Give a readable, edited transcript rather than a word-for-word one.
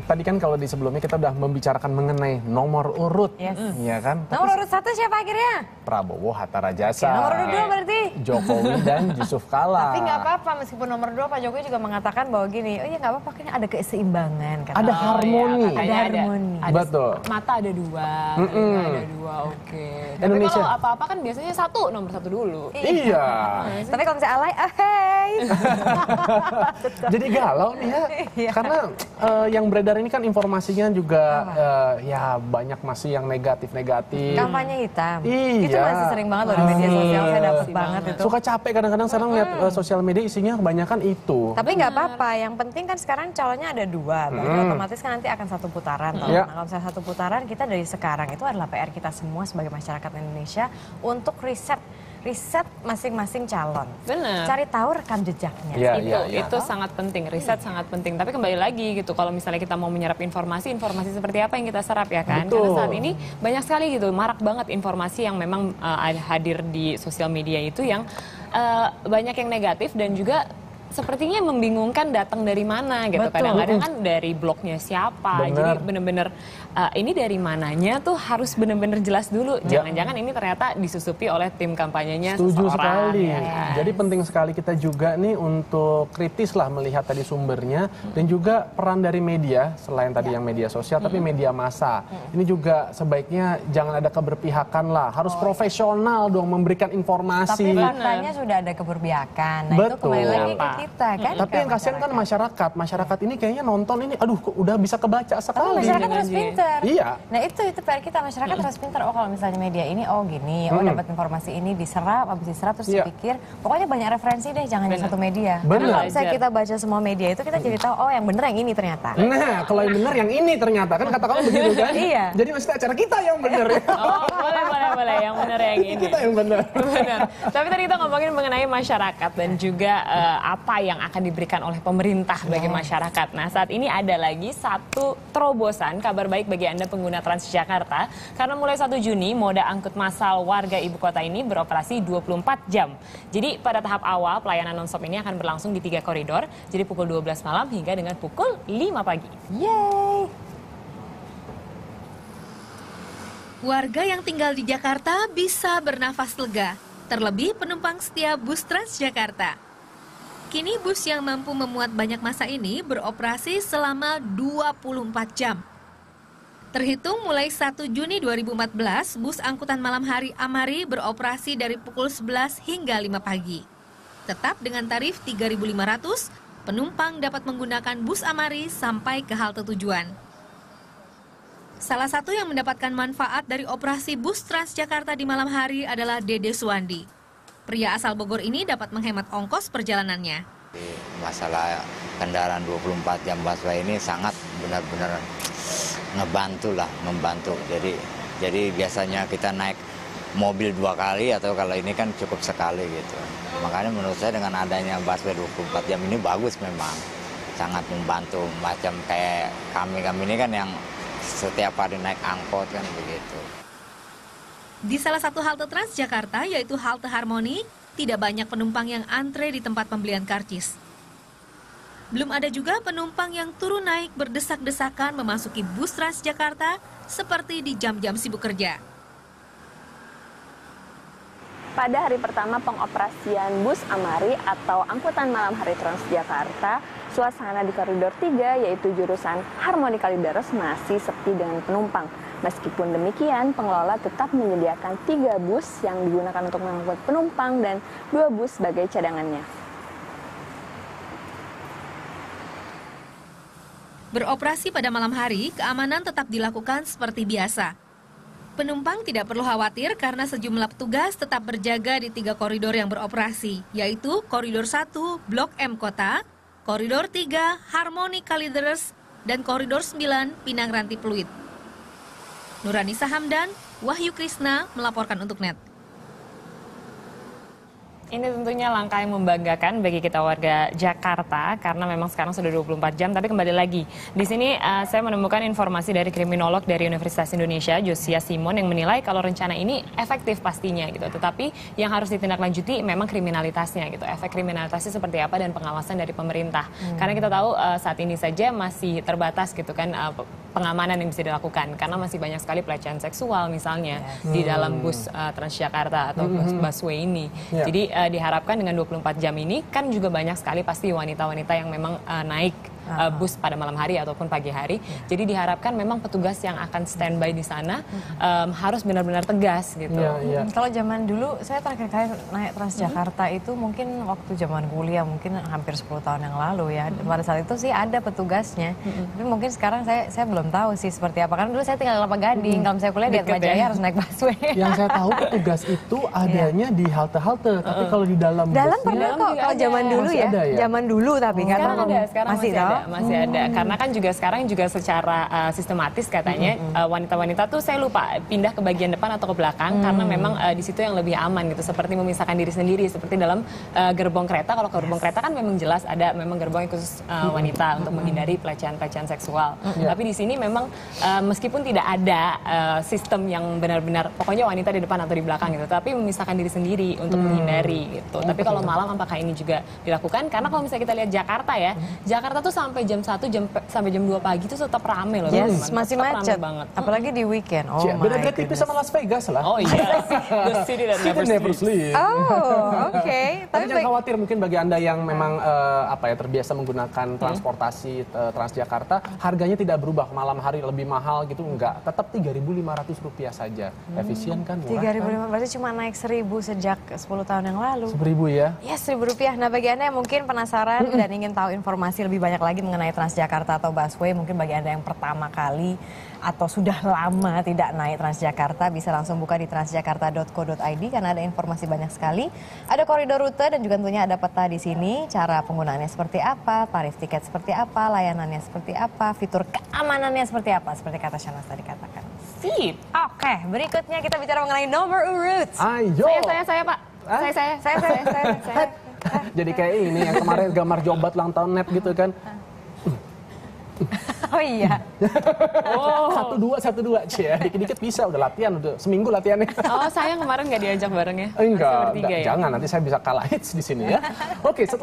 Tadi kan kalau di sebelumnya kita udah membicarakan mengenai nomor urut, ya kan? Nomor urut 1 siapa akhirnya? Prabowo Hatta Rajasa. Nomor urut 2 berarti? Jokowi dan Yusuf Kala. Tapi nggak apa-apa, meskipun nomor 2 Pak Jokowi juga mengatakan bahwa gini, oh iya nggak apa-apa, kayaknya ada keseimbangan. Ada harmoni. Ada harmoni. Betul. Mata ada 2, ada 2, oke. Tapi Indonesia. kalau apa-apa kan biasanya nomor 1 dulu. Iya. Tapi kalau misalnya alay, hey. Jadi galau nih ya, karena yang beredar ini kan informasinya juga ya banyak masih yang negatif-negatif. Kampanye hitam. Iya. Itu masih sering banget loh di media sosial, saya dapat banget itu. Suka capek kadang-kadang sekarang lihat sosial media isinya kebanyakan itu. Tapi nggak apa-apa, yang penting kan sekarang calonnya ada 2, berarti otomatis kan nanti akan 1 putaran. Iya. Nah, kalau misalnya 1 putaran, kita dari sekarang itu adalah PR kita semua sebagai masyarakat Indonesia untuk riset masing-masing calon. Benar. Cari tahu rekam jejaknya. Iya, Itu sangat penting, riset sangat penting. Tapi kembali lagi gitu, kalau misalnya kita mau menyerap informasi seperti apa yang kita serap ya kan? Betul. Karena saat ini banyak sekali gitu, marak banget informasi yang memang hadir di sosial media itu yang banyak yang negatif dan juga sepertinya membingungkan datang dari mana gitu. Kadang-kadang kan dari blognya siapa. Bener. Jadi bener-bener ini dari mananya tuh harus bener-bener jelas dulu. Jangan-jangan ini ternyata disusupi oleh tim kampanyenya Setuju seseorang. sekali. Ya kan? Jadi penting sekali kita juga nih untuk kritis lah melihat tadi sumbernya dan juga peran dari media selain tadi yang media sosial tapi media massa. Ini juga sebaiknya jangan ada keberpihakan lah. Harus profesional dong memberikan informasi. Tapi faktanya sudah ada keberpihakan. Nah, itu kembali lagi ke kita kan. Tapi yang kasihan kan masyarakat. Masyarakat ini kayaknya nonton ini, aduh kok udah bisa kebaca Tapi sekali. masyarakat harus pinter. Iya. Nah itu PR kita, masyarakat harus pinter. Oh kalau misalnya media ini, oh gini, oh dapat informasi ini diserap, habis diserap terus dipikir. Pokoknya banyak referensi deh, jangan di satu media. Bener. Karena kalau misalnya kita baca semua media itu, kita jadi tahu, oh yang bener yang ini ternyata. Nah, kalau yang benar yang ini ternyata kan kata kamu begitu kan? Iya. Jadi maksudnya acara kita yang benar ya. Oh, boleh. Yang benar yang ini. Kita yang benar. Benar. Tapi tadi kita ngomongin mengenai masyarakat dan juga apa yang akan diberikan oleh pemerintah bagi masyarakat. Nah, saat ini ada lagi satu terobosan kabar baik bagi Anda pengguna Transjakarta karena mulai 1 Juni moda angkut massal warga ibu kota ini beroperasi 24 jam. Jadi pada tahap awal pelayanan nonstop ini akan berlangsung di 3 koridor, jadi pukul 12 malam hingga dengan pukul 5 pagi. Yeay. Warga yang tinggal di Jakarta bisa bernafas lega, terlebih penumpang setia bus Transjakarta. Kini bus yang mampu memuat banyak massa ini beroperasi selama 24 jam. Terhitung mulai 1 Juni 2014, bus angkutan malam hari Amari beroperasi dari pukul 11 hingga 5 pagi. Tetap dengan tarif 3.500, penumpang dapat menggunakan bus Amari sampai ke halte tujuan. Salah satu yang mendapatkan manfaat dari operasi bus Transjakarta di malam hari adalah Dede Suwandi. Pria asal Bogor ini dapat menghemat ongkos perjalanannya. Masalah kendaraan 24 jam busway ini sangat benar-benar membantu. Jadi biasanya kita naik mobil 2 kali atau kalau ini kan cukup sekali gitu. Makanya menurut saya dengan adanya busway 24 jam ini bagus memang. Sangat membantu, macam kayak kami ini kan yang setiap hari naik angkot kan begitu. Di salah satu halte Transjakarta, yaitu halte Harmoni, tidak banyak penumpang yang antre di tempat pembelian karcis. Belum ada juga penumpang yang turun naik berdesak-desakan memasuki bus Transjakarta seperti di jam-jam sibuk kerja. Pada hari pertama pengoperasian bus Amari atau angkutan malam hari Transjakarta, suasana di koridor 3 yaitu jurusan Harmoni Kalideres masih sepi dengan penumpang. Meskipun demikian, pengelola tetap menyediakan 3 bus yang digunakan untuk mengangkut penumpang dan 2 bus sebagai cadangannya. Beroperasi pada malam hari, keamanan tetap dilakukan seperti biasa. Penumpang tidak perlu khawatir karena sejumlah petugas tetap berjaga di 3 koridor yang beroperasi, yaitu Koridor 1, Blok M Kota, Koridor 3, Harmoni Kalideres, dan Koridor 9, Pinang Ranti Pluit. Nuranisa Hamdan, Wahyu Krisna melaporkan untuk NET. Ini tentunya langkah yang membanggakan bagi kita warga Jakarta karena memang sekarang sudah 24 jam. Tapi kembali lagi, di sini saya menemukan informasi dari kriminolog dari Universitas Indonesia, Josia Simon, yang menilai kalau rencana ini efektif pastinya gitu. Tetapi yang harus ditindaklanjuti memang kriminalitasnya gitu. Efek kriminalitasnya seperti apa dan pengawasan dari pemerintah. Karena kita tahu saat ini saja masih terbatas gitu kan pengamanan yang bisa dilakukan karena masih banyak sekali pelecehan seksual misalnya di dalam bus Transjakarta atau bus busway ini. Jadi diharapkan dengan 24 jam ini kan juga banyak sekali pasti wanita-wanita yang memang naik bus pada malam hari ataupun pagi hari. Jadi diharapkan memang petugas yang akan standby di sana harus benar-benar tegas gitu. Kalau zaman dulu saya terakhir kali naik Transjakarta itu mungkin waktu zaman kuliah, mungkin hampir 10 tahun yang lalu ya. Pada saat itu sih ada petugasnya. Tapi mungkin sekarang saya belum tahu sih seperti apa. Karena dulu saya tinggal di Kelapa Gading. Kalau misalnya kuliah di Atmajaya harus naik busway. Yang saya tahu petugas itu adanya di halte-halte, tapi kalau di dalam pernah busnya, kok kalau zaman dulu masih ya. ada ya? Zaman dulu tapi kan Sekarang masih ada. Karena kan juga sekarang juga secara sistematis katanya wanita-wanita tuh saya lupa pindah ke bagian depan atau ke belakang karena memang di situ yang lebih aman gitu, seperti memisahkan diri sendiri seperti dalam gerbong kereta. Kalau gerbong kereta kan memang jelas ada memang gerbong khusus wanita untuk menghindari pelecehan seksual. Tapi di sini memang meskipun tidak ada sistem yang benar-benar pokoknya wanita di depan atau di belakang gitu, tapi memisahkan diri sendiri untuk menghindari gitu. Tapi kalau malam apakah ini juga dilakukan? Karena kalau misalnya kita lihat Jakarta ya, Jakarta tuh sampai jam 1 sampai jam 2 pagi itu tetap rame loh. Masih macet banget. Apalagi di weekend. beda tipis sama Las Vegas lah. Oh iya, the city that never sleeps. Oh, oke. Tapi jangan khawatir, mungkin bagi Anda yang memang terbiasa menggunakan transportasi Transjakarta, harganya tidak berubah. Malam hari lebih mahal gitu, enggak. Tetap Rp3.500 saja. Efisien kan, murah kan? Rp3.500 berarti cuma naik Rp1.000 sejak 10 tahun yang lalu. Rp1.000 ya? Yes, Rp1.000. Nah, bagi Anda yang mungkin penasaran dan ingin tahu informasi lebih banyak lagi mengenai Transjakarta atau busway, mungkin bagi Anda yang pertama kali atau sudah lama tidak naik Transjakarta, bisa langsung buka di transjakarta.co.id karena ada informasi banyak sekali. Ada koridor rute dan juga tentunya ada peta di sini, cara penggunaannya seperti apa, tarif tiket seperti apa, layanannya seperti apa, fitur keamanannya seperti apa, seperti kata Shanas tadi katakan. Sip. Oke, berikutnya kita bicara mengenai nomor urut. Ayo. Saya Pak. Saya. Jadi kayak ini yang kemarin gambar jobat ulang tahun net gitu kan. Oh iya. 1-2 cia, dikit-dikit bisa, udah latihan, udah seminggu latihannya. Oh, saya kemarin nggak diajak bareng ya? Enggak, ya? jangan, nanti saya bisa kalah hits di sini ya. Oke, setelah